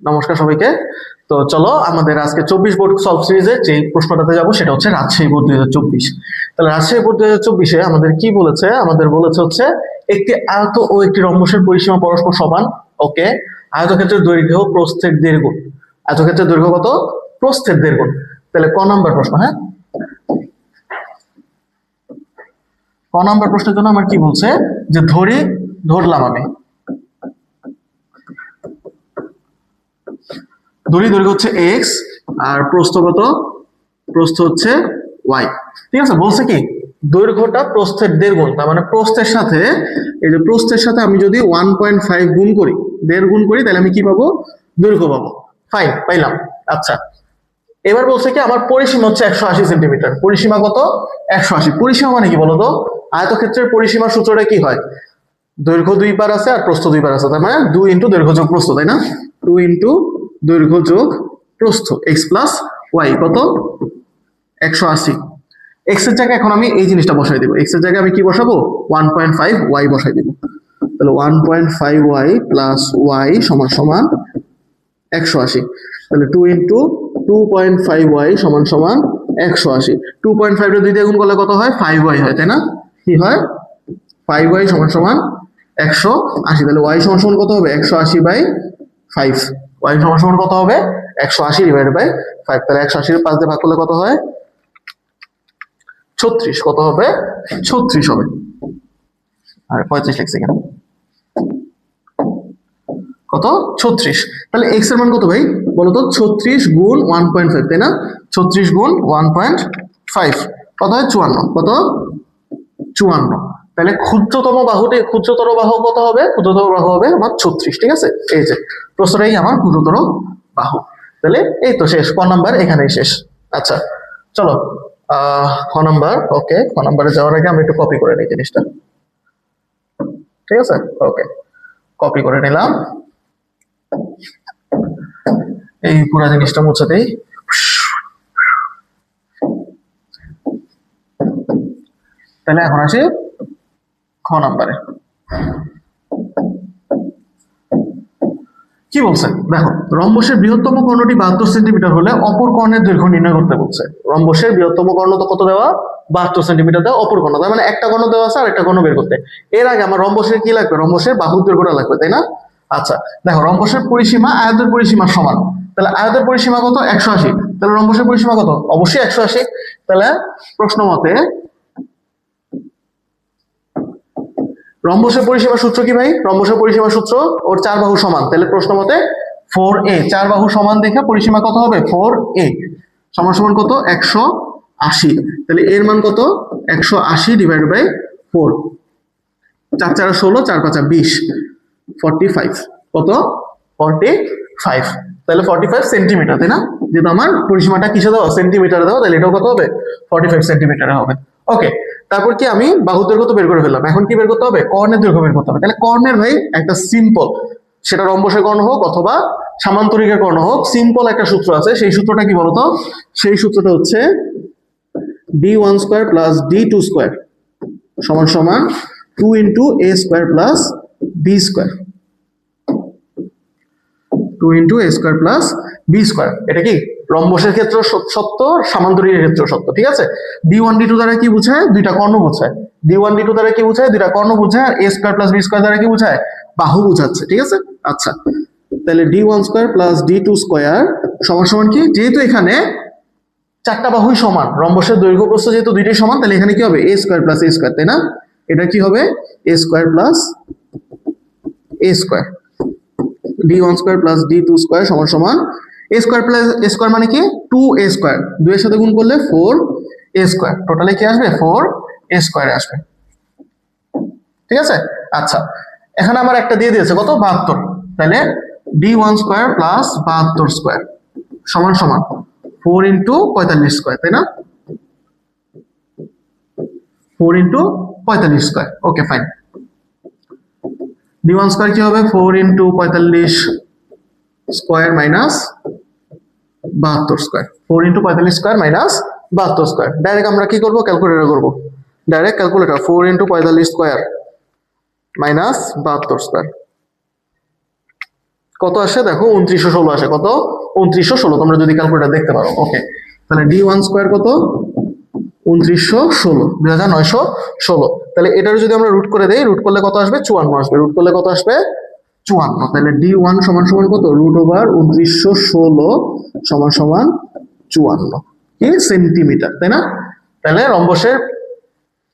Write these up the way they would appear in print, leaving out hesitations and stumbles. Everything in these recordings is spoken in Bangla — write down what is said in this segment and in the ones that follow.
নমস্কার সবাইকে। তো চলো আমাদের আজকে 24 বোর্ড সলভ সিরিজে যে প্রশ্নটাতে যাব সেটা হচ্ছে রাজশাহী বোর্ড 2024। তাহলে রাজশাহী বোর্ড 2024-এ আমাদের কি বলেছে? আমাদের বলেছে হচ্ছে একটি আয়ত ও একটি রম্বসের পরিসীমা পরস্পর সমান। ওকে, আয়তক্ষেত্রের দৈর্ঘ্য প্রস্থের দেড় গুণ। আয়তক্ষেত্রের দৈর্ঘ্য কত? প্রস্থের দেড় গুণ। তাহলে ক নাম্বার প্রশ্ন। হ্যাঁ, ক নাম্বার প্রশ্নের জন্য আমার কি বলছে যে ধরলাম আমি দৈর্ঘ্য হচ্ছে এক্স আর প্রস্থ কত? প্রস্থ হচ্ছে ওয়াই। ঠিক আছে, বলছে কি দৈর্ঘ্যটা প্রস্থের দেড় গুণ, তার মানে প্রস্থের সাথে এই যে প্রস্থের সাথে আমি যদি 1.5 গুণ করি, দেড় গুণ করি, তাহলে আমি কি পাবো? দৈর্ঘ্য পাবো। ফাইন, পাইলাম। আচ্ছা, এবার বলছে কি আমার পরিসীমা হচ্ছে 180 সেন্টিমিটার। পরিসীমা কত? 180। পরিসীমা মানে কি বলতো? আয়তক্ষেত্রের পরিসীমার সূত্রটা কি হয়? দৈর্ঘ্য দুই পার আছে আর প্রস্থ দুই পার আছে, তার মানে 2 ইন্টু দৈর্ঘ্য যোগ প্রস্থ, তাই না? 2 ইন্টু দৈর্ঘ্য যোগ প্রস্থ, এক্স প্লাস ওয়াই কত? 180। এক্স এর জায়গায় এখন আমি এই জিনিসটা বসাই দেবো। এক্স এর জায়গায় আমি কি বসাবো? 1.5 ওয়াই বসাই দেবো। তাহলে 1.5 ওয়াই প্লাস ওয়াই সমান সমান 180। তাহলে 2 ইন্টু 2.5 ওয়াই সমান সমান 180। 2.5 টা 2 দিয়ে গুণ করলে কত হয়? 5 ওয়াই হয়, তাই না? কি হয়? 5 ওয়াই সমান সমান 180। তাহলে ওয়াই সমান সমান কত হবে? 180 বাই 5। ওয়াই সমান সমান কত হবে? 180 ডিভাইডেড বাই 5। তাহলে 180 এর 5 দিয়ে ভাগ করলে কত হয়? 36। কত হবে? 36 হবে। আর 35 লিখছি কেন? কত? 36। তাহলে এক্স এর মান কত ভাই বলো তো? 36 গুণ 1.5, তাই না? 36 গুণ 1.5 কত হয়? 54। কত? 54। তাহলে ক্ষুদ্রতর বাহু কত হবে? ক্ষুদ্রতর বাহু হবে আমার 36। ঠিক আছে, এই যে প্রশ্নটাই আমার ক্ষুদ্রতর বাহু। তাহলে এই তো শেষ, ক নাম্বার এখানেই শেষ। আচ্ছা চলো খ নাম্বার। ওকে, খ নাম্বারে যাওয়ার আগে আমি একটু কপি করে নিই জিনিসটা। ঠিক আছে, ওকে, কপি করে নিলাম। এই পুরো জিনিসটা মুছে দেই। তাহলে এখন আসি খ নাম্বারে। কি বলছে দেখো, রম্বসের বৃহত্তম কর্ণটি 72 সেন্টিমিটার হলে অপর কর্ণের দৈর্ঘ্য নির্ণয় করতে বলছে। রম্বসের বৃহত্তম কর্ণ তো কত দেওয়া? 72 সেন্টিমিটার দেওয়া, অপর কর্ণ তার মানে একটা কর্ণ দেওয়া আছে আর একটা কর্ণ বের করতে। এর আগে আমার রম্বসের কি লাগবে? রম্বসের বাহুর দৈর্ঘ্যটা লাগবে, তাই না? আচ্ছা দেখো, রম্বসের পরিসীমা আয়তের পরিসীমার সমান। তাহলে আয়তের পরিসীমা কত? 180। তাহলে রম্বসের পরিসীমা কত? অবশ্যই 180। তাহলে প্রশ্ন মতে রম্বসের পরিসীমার সূত্র কি ভাই? রম্বসের পরিসীমার সূত্র ওর চার বাহু সমান। তাহলে প্রশ্ন মতে 4a, চার বাহু সমান দেখে পরিসীমা কত হবে? 4a সমান সমান কত? 180। তাহলে এর মান কত? 180 ডিভাইড বাই 4। 4 4 16, 4 5 20, 45। কত? 45। তাহলে 45 সেন্টিমিটার, তাই না? যেহেতু আমার পরিসীমাটা কিসে দেওয়া? সেন্টিমিটারে দেওয়া, তাহলে এটাও কত হবে? 45 সেন্টিমিটারে হবে। ওকে, তারপর কি আমি বাহুর দৈর্ঘ্য তো বের করে ফেললাম। এখন কি বের করতে হবে? কর্ণের দৈর্ঘ্য বের করতে হবে। তাহলে কর্ণের ভাই একটা সিম্পল, সেটা রম্বসের কর্ণ হোক অথবা সামান্তরিকের কর্ণ হোক, সিম্পল একটা সূত্র আছে। সেই সূত্রটা কি বলতো? সেই সূত্রটা হচ্ছে d1 square plus d2 square সমান সমান 2 into a square plus b square. 2 into a square plus b square. এটা কি রম্বসের ক্ষেত্রে সত্য, সামান্তরিকের ক্ষেত্রে সত্য। ঠিক আছে, d1 d2 দ্বারা কি বোঝায়? দুইটা কর্ণ বোঝায়। d1 d2 দ্বারা কি বোঝায়? দুইটা কর্ণ বোঝায়। আর a square plus b square দ্বারা কি বোঝায়? বাহু বোঝাচ্ছে। ঠিক আছে, আচ্ছা তাহলে d1 square plus d2 square সমান সমান কি? যেহেতু এখানে চারটা বাহুই সমান, রম্বসের দৈর্ঘ্য প্রস্থ যেহেতু দুইটাই সমান, তাহলে এখানে কি হবে? a square plus a square, তাই না? এটা কি হবে? a square plus a square. d1 square plus d2 square সমান সমান a square plus a square মানে কি? 2a square. 2 এর সাথে গুণ করলে 4a স্কয়ার। টোটালে কি আসবে? 4a স্কয়ার আসবে। ঠিক আছে, আচ্ছা এখানে আমার একটা দিয়ে দিয়েছে কত? 72। তাহলে d1 স্কয়ার প্লাস 72 স্কয়ার সমান সমান 4 ইন্টু 45 স্কয়ার, তাই না? 4 into 45 square. Okay fine. d1 square কি হবে? 4 into 45 square minus 72 square. 4 into 45 square minus 72 square. Direct আমরা কি করবো? ক্যালকুলেটর করবো। Direct calculator. 4 into 45 square minus 72 square কত আসে দেখো 2916 আসে। কত? 2916, তোমরা যদি ক্যালকুলেটর দেখতে পারো। ওকে, তাহলে d1 স্কয়ার কত? 2916, 2916। তাহলে এটার যদি আমরা রুট করে দেই, রুট করলে কত আসবে? 54 আসবে। রুট করলে কত আসবে? 54। তাহলে d1 সমান সমান কত? রুট ওভার 2916 সমান সমান 54 কি সেন্টিমিটার, তাই না? তাহলে রম্বসের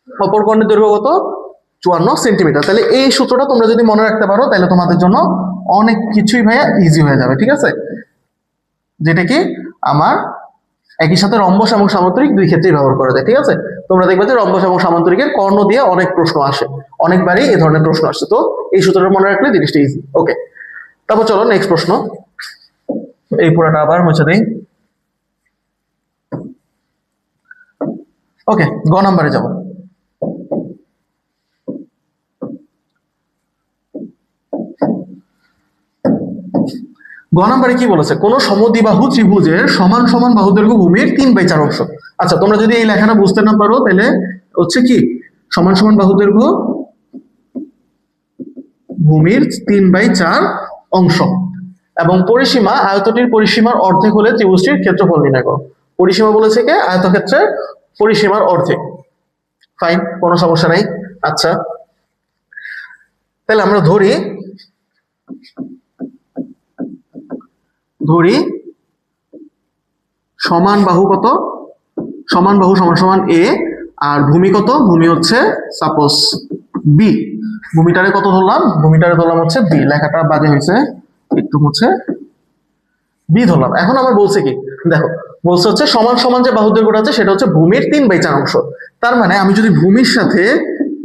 অপর কর্ণের দৈর্ঘ্য কত? 54 সেন্টিমিটার। তাহলে এই সূত্রটা তোমরা যদি মনে রাখতে পারো তাহলে তোমাদের জন্য অনেক কিছুই ভাইয়া ইজি হয়ে যাবে, ঠিক আছে? যেটা কি আমার একই সাথে রম্বস এবং সামান্তরিক দুই ক্ষেত্রেই ব্যবহার করা যায়, ঠিক আছে? তোমরা দেখবে যে রম্বস এবং সামান্তরিকের কর্ণ দিয়ে অনেক প্রশ্ন আসে, অনেকবারই এই ধরনের প্রশ্ন আসছে। তো এই সূত্রটা মনে রাখলে জিনিসটা ইজি। ওকে, তারপর চলো নেক্সট প্রশ্ন। এই পুরাটা আবার মুছে দেই। ওকে, গ নাম্বারে যাব। গ নাম্বারে কি বলেছে? কোন সমদ্বিবাহু ত্রিভুজের সমান সমান বাহু দৈর্ঘ্য ভূমির 3/4 অংশ। আচ্ছা, তোমরা যদি এই লেখাটা বুঝতে না পারো তাহলে হচ্ছে কি, সমান সমান বাহু দৈর্ঘ্য ভূমির 3/4 অংশ এবং পরিসীমা আয়তটির পরিসীমার অর্ধেক হলে ত্রিভুজটির ক্ষেত্রফল নির্ণয় করো। পরিসীমা বলেছে কি আয়তক্ষেত্রের পরিসীমার অর্ধেক। ফাইন, কোনো সমস্যা নাই। আচ্ছা, তাহলে আমরা ধরি সমান বাহু কত? সমান বাহু সমান সমান এ, আর ভূমি কত? ভূমি হচ্ছে সাপোজ বি। ভূমিটারে কত ধরলাম? ভূমিটারে ধরলাম হচ্ছে বি। লেখাটা বাজে হয়েছে, একটু মুছে বি ধরলাম। এখন আমার বলছে কি দেখো, বলছে হচ্ছে সমান সমান যে বাহু দৈর্ঘ্যটা আছে সেটা হচ্ছে ভূমির 3/4 অংশ। তার মানে আমি যদি ভূমির সাথে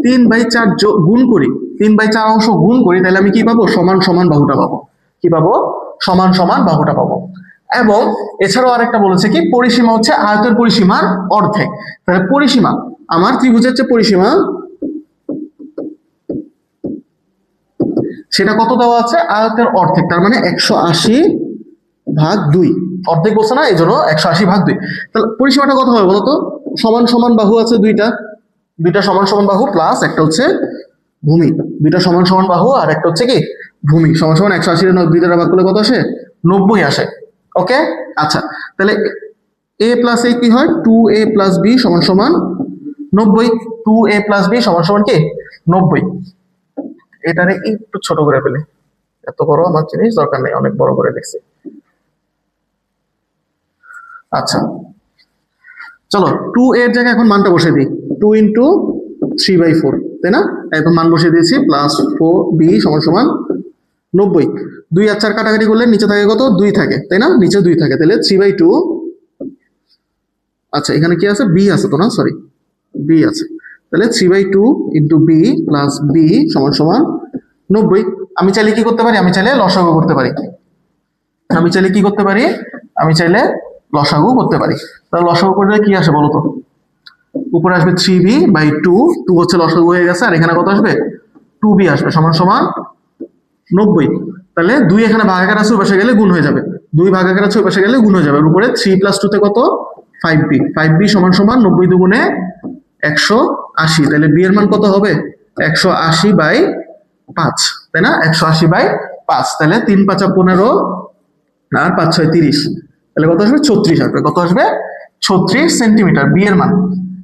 3/4 গুণ করি, 3/4 অংশ গুণ করি, তাহলে আমি কি পাবো? সমান সমান বাহুটা পাবো। কি পাবো? সমান সমান বাহুটা পাবো। এবং এছাড়াও আরেকটা বলেছে কি, পরিসীমা হচ্ছে আয়তের পরিসীমার অর্ধেক। তাহলে পরিসীমা আমার ত্রিভুজের যে পরিসীমা সেটা কত দেওয়া আছে? আয়তের অর্ধেক, তার মানে 180/2। অর্ধেক বলছে না, এই জন্য 180/2। তাহলে পরিসীমাটা কত হবে বলতো? সমান সমান বাহু আছে দুইটা, সমান সমান বাহু প্লাস একটা হচ্ছে ভূমি। দুইটা সমান সমান বাহু আর একটা হচ্ছে কি ভূমি, সমান সমান 180 দুই দ্বারা ভাগ করলে কত আসে? 90 আসে। ওকে, আচ্ছা, তাহলে a প্লাস a কি হয়? 2a প্লাস b সমান সমান 90। 2a প্লাস b সমান সমান কি 90। এটারে একটু ছোট করে ফেলে, এত বড় আমার জিনিস দরকার নেই, অনেক বড় করে লিখছি। আচ্ছা, চলো 2 এর জায়গায় এখন মানটা বসিয়ে দিই। 2 ইন্টু 3/4, তাই না? এখন মান বসিয়ে দিয়েছি, প্লাস 4b সমান সমান 90। 2 আর 4 কাটাকাটি করলে নিচে থাকে কত? 2 থাকে, তাই না? নিচে 2 থাকে, তাহলে 3/2। আচ্ছা, এখানে কি আছে? b আছে তো না, সরি, b আছে। তাহলে 3/2 ইন্টু b প্লাস b সমান সমান 90। আমি চাইলে কি করতে পারি? আমি চাইলে লসাগু করতে পারি। আমি চাইলে কি করতে পারি? আমি চাইলে লসাগু করতে পারি। তাহলে লসাগু করলে কি আসে বলো তো? উপরে আসবে 3b/2, 2 হচ্ছে লসাগু হয়ে গেছে, আর এখানে কত আসবে? 2b আসবে সমান সমান 90। তাহলে 2 এখানে ভাগাকার আছে, ওই পাশে গেলে গুণ হয়ে যাবে। 2 ভাগাকার আছে, ওই পাশে গেলে গুণ হয়ে যাবে। আর উপরে 3 + 2 তে কত? 5b। 5b সমান সমান 90 দুগুণে 180। তাহলে b এর মান কত হবে? 180/5, তাই না? 180/5। তাহলে 3 × 5 = 15 আর 5 × 6 = 30। তাহলে কত আসবে? 36 আসবে। কত আসবে? 36 সেন্টিমিটার বি এর মান।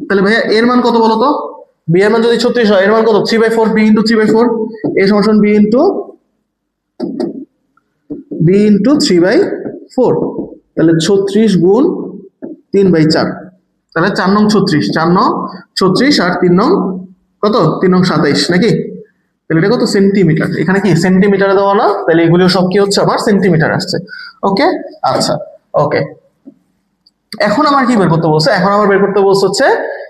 তাহলে ভাইয়া এর মান কত বলো তো? বি এর মান যদি 36 হয়, এর মান কত? 3/4, b × 3/4, a সমান সমান b × 3/4। তাহলে 36 গুণ 3/4, তাহলে 4 নং 36, 4 নং 36 আর 3 নং কত? 3 নং 27 নাকি? তাহলে এটা কত? সেন্টিমিটার। এখানে কি সেন্টিমিটারে দেওয়া না, তাহলে এগুলো সব কি হচ্ছে? আমার সেন্টিমিটার আসছে। ওকে, আচ্ছা, ওকে। এখন আমার কি বের করতে বলছে? এখন আমার বের করতে বলছে হচ্ছে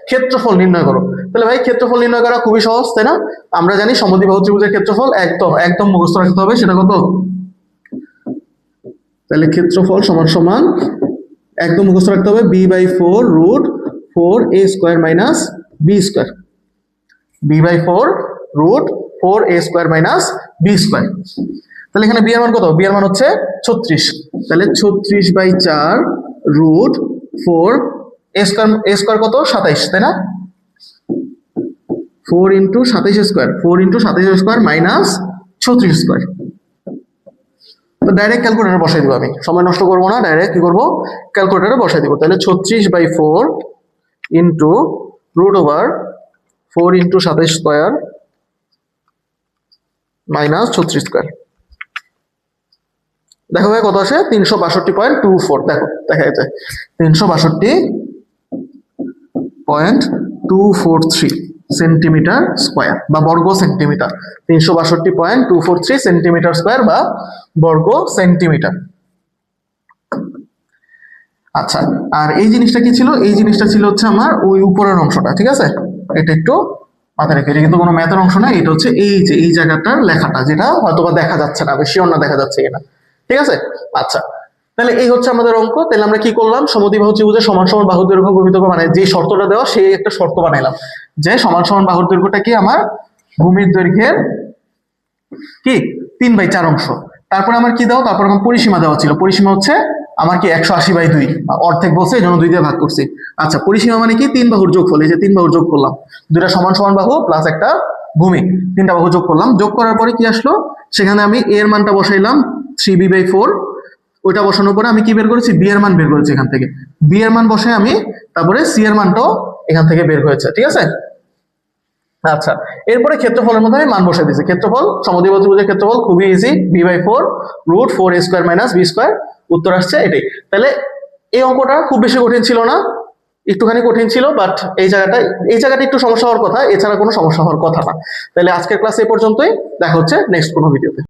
ক্ষেত্রফল নির্ণয় করো। তাহলে ভাই ক্ষেত্রফল নির্ণয় করা খুবই সহজ, তাই না? আমরা জানি সমদ্বিবাহু ত্রিভুজের ক্ষেত্রফল একদম একদম মুখস্থ রাখতে হবে। সেটা কত? তাহলে ক্ষেত্রফল সমান সমান একদম মুখস্থ রাখতে হবে b/4 √ 4a² - b²। b/4 √ 4a² - b²। তাহলে এখানে b এর মান কত? b এর মান হচ্ছে 36। তাহলে 36/4 √ 4 a² কত? 27, তাই না? 4 × 27² 4 × 27² - 36²। তো ডাইরেক্ট ক্যালকুলেটরে বসাই দিব, আমি সময় নষ্ট করবো না, ডাইরেক্ট কি করবো ক্যালকুলেটরে বসাই দিব। তাহলে 36/4 into √4 into 27 square minus 36 square. দেখো ভাই কত আসে 362.24, দেখো দেখা যাচ্ছে 362.243 সেন্টিমিটার স্কোয়ার বা বর্গ সেন্টিমিটার, 362.243 সেন্টিমিটার স্কোয়ার বা বর্গ সেন্টিমিটার। আচ্ছা, আর এই জিনিসটা কি ছিল, এই জিনিসটা ছিল হচ্ছে আমার ওই উপরের অংশটা, ঠিক আছে, এটা একটু মাথায় রেখে, এটা কিন্তু কোনো ম্যাথের অংশ না, এটা হচ্ছে এই যে এই জায়গাটার লেখাটা, যেটা হয়তোবা দেখা যাচ্ছে না, বেশি অন্য দেখা যাচ্ছে কিনা, ঠিক আছে। আচ্ছা, তাহলে এই হচ্ছে আমাদের অঙ্ক। তাহলে আমরা কি করলাম, সমদ্বিবাহু ত্রিভুজের সমান সমান বাহুর দৈর্ঘ্য ভূমিত মানে যে শর্তটা দেওয়া, সেই একটা শর্ত বানাইলাম যে সমান সমান বাহুর দৈর্ঘ্যটা কি আমার ভূমির দৈর্ঘ্যের কি 3/4 অংশ। তারপরে আমার কি দাও, তারপর আমার পরিসীমা দেওয়া ছিল, পরিসীমা হচ্ছে আমার কি 180/2, অর্ধেক বলছে এই জন্য 2 দিয়ে ভাগ করছি। আচ্ছা, পরিসীমা মানে কি 3 বাহুর যোগফল, এই যে 3 বাহুর যোগ করলাম, দুইটা সমান সমান বাহু প্লাস একটা ভূমি, 3টা বাহু যোগ করলাম। যোগ করার পরে কি আসলো, সেখানে আমি এ এর মানটা বসাইলাম 3b/4, ওইটা বসানোর পরে আমি কি বের করেছি, বি এর মান বের করেছি এখান থেকে, বি এর মান বসে আমি তারপরে সি এর মানটাও এখান থেকে বের হয়েছে, ঠিক আছে। আচ্ছা, এরপরে ক্ষেত্রফলের মধ্যে আমি মান বসে দিয়েছি, ক্ষেত্রফল সমদ্বিবাহু ত্রিভুজের ক্ষেত্রফল খুবই ইজি, b/4 √4a² - b², উত্তর আসছে এটাই। তাহলে এই অঙ্কটা খুব বেশি কঠিন ছিল না, একটুখানি কঠিন ছিল, বাট এই জায়গাটা একটু সমস্যা হওয়ার কথা, এছাড়া কোনো সমস্যা হওয়ার কথা না। তাহলে আজকের ক্লাস এই পর্যন্তই, দেখা হচ্ছে নেক্সট কোনো ভিডিওতে।